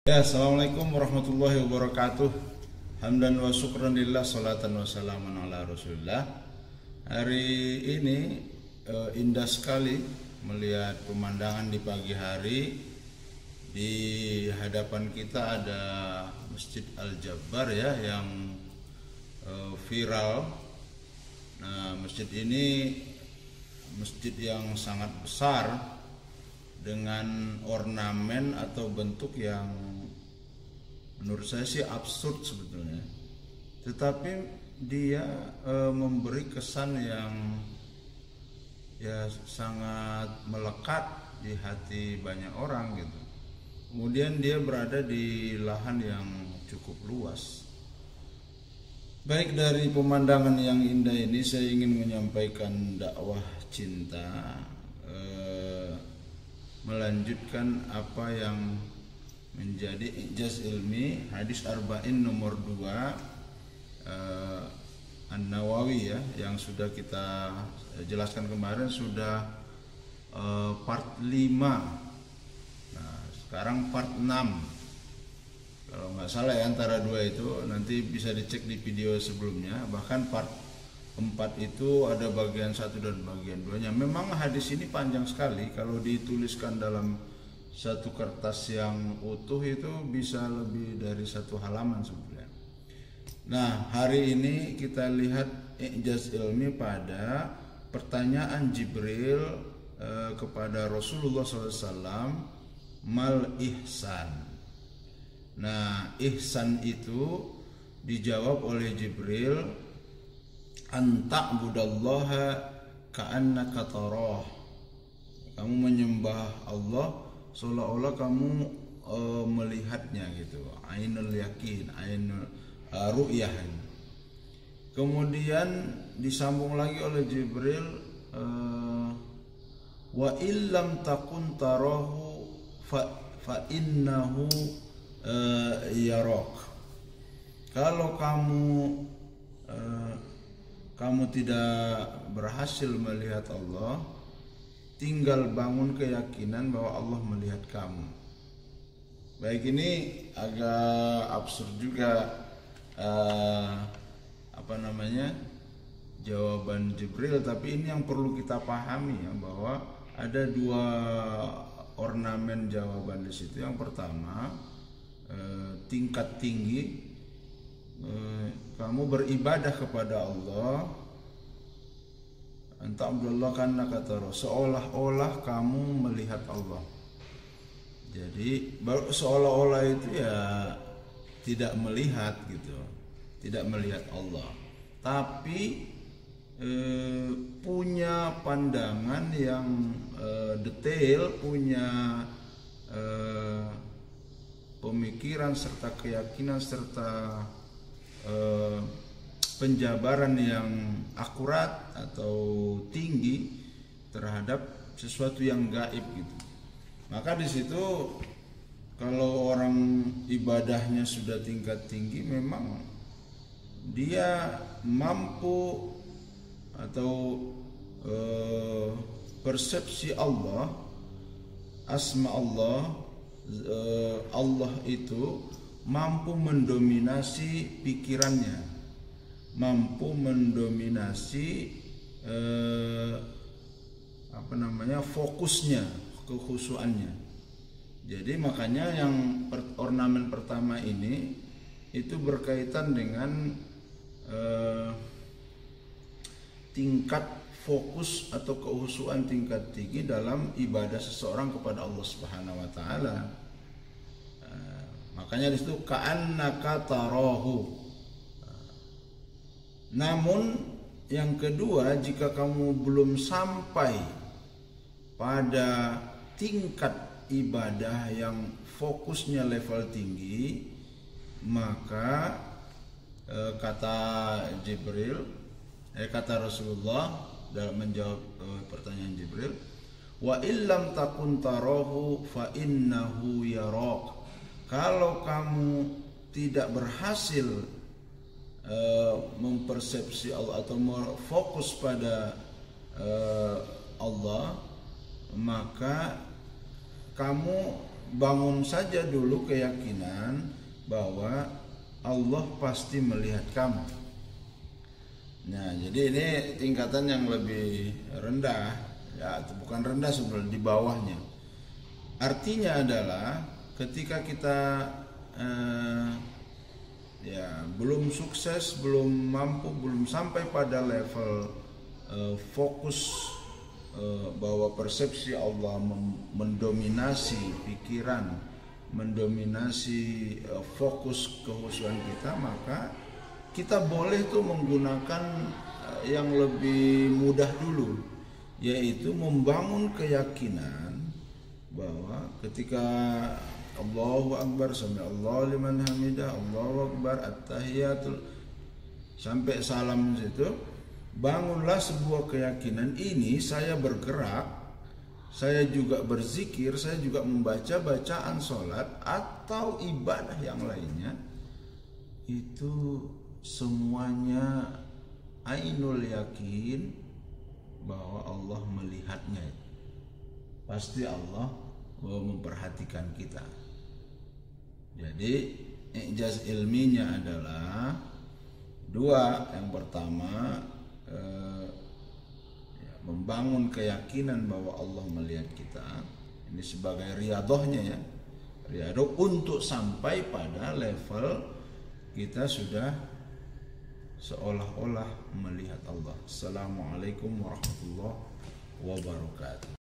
Ya, assalamualaikum warahmatullahi wabarakatuh. Hamdan wa syukran lillah, salatan wa salaman ala rasulillah. Hari ini indah sekali melihat pemandangan di pagi hari. Di hadapan kita ada Masjid Al-Jabbar ya, yang viral. Nah, masjid ini masjid yang sangat besar dengan ornamen atau bentuk yang menurut saya sih absurd sebetulnya, tetapi dia memberi kesan yang ya sangat melekat di hati banyak orang gitu. Kemudian dia berada di lahan yang cukup luas. Baik, dari pemandangan yang indah ini saya ingin menyampaikan dakwah cinta, melanjutkan apa yang menjadi ijaz ilmi hadis arba'in nomor 2 An-Nawawi ya, yang sudah kita jelaskan kemarin, sudah part 5. Nah, sekarang part 6 kalau nggak salah ya, antara dua itu. Nanti bisa dicek di video sebelumnya. Bahkan part 4 itu ada bagian 1 dan bagian 2-nya. Memang hadis ini panjang sekali, kalau dituliskan dalam satu kertas yang utuh itu bisa lebih dari 1 halaman sebenarnya. Nah, hari ini kita lihat ijaz ilmi pada pertanyaan Jibril kepada Rasulullah SAW, mal ihsan. Nah, ihsan itu dijawab oleh Jibril, anta'budallaha ka'annaka tarah. Kamu menyembah Allah seolah-olah kamu melihatnya gitu. Ainul yakin, ainul ru'yah. Kemudian disambung lagi oleh Jibril, wa illam takun tarahu fa innahu yarak. Kalau kamu tidak berhasil melihat Allah, tinggal bangun keyakinan bahwa Allah melihat kamu. Baik, ini agak absurd juga jawaban Jibril, tapi ini yang perlu kita pahami ya, bahwa ada 2 ornamen jawaban di situ. Yang pertama, tingkat tinggi, kamu beribadah kepada Allah, anta'budallah ka'annaka tarah, seolah-olah kamu melihat Allah. Jadi seolah-olah itu ya tidak melihat gitu, tidak melihat Allah, tapi punya pandangan yang detail, punya pemikiran serta keyakinan serta penjabaran yang akurat atau tinggi terhadap sesuatu yang gaib gitu. Maka di situ kalau orang ibadahnya sudah tingkat tinggi, memang dia mampu atau persepsi Allah, asma Allah, Allah itu mampu mendominasi pikirannya, mampu mendominasi fokusnya, kekhusyuannya. Jadi makanya yang ornamen pertama ini itu berkaitan dengan tingkat fokus atau kekhusyuan tingkat tinggi dalam ibadah seseorang kepada Allah Subhanahu wa taala. Makanya di situ ka'annaka tarahu. Namun yang kedua, jika kamu belum sampai pada tingkat ibadah yang fokusnya level tinggi, maka kata Jibril, kata Rasulullah dalam menjawab pertanyaan Jibril, wa illam takun tarahu fa innahu yarak. Kalau kamu tidak berhasil mempersepsi Allah atau fokus pada Allah, maka kamu bangun saja dulu keyakinan bahwa Allah pasti melihat kamu. Nah, jadi ini tingkatan yang lebih rendah, ya, bukan rendah sebenarnya, di bawahnya. Artinya adalah ketika kita belum sukses, belum mampu, belum sampai pada level fokus bahwa persepsi Allah mendominasi pikiran, mendominasi fokus kehusuan kita, maka kita boleh tuh menggunakan yang lebih mudah dulu, yaitu membangun keyakinan bahwa ketika Allahu Akbar, sami'allahu liman hamidah, Allahu Akbar, at-tahiyatul, sampai salam situ, bangunlah sebuah keyakinan ini. Saya bergerak, saya juga berzikir, saya juga membaca bacaan sholat atau ibadah yang lainnya, itu semuanya ainul yakin bahwa Allah melihatnya. Pasti Allah memperhatikan kita. Jadi i'jaz ilminya adalah dua. Yang pertama, membangun keyakinan bahwa Allah melihat kita. Ini sebagai riadohnya, ya, riadoh untuk sampai pada level kita sudah seolah-olah melihat Allah. Assalamualaikum warahmatullahi wabarakatuh.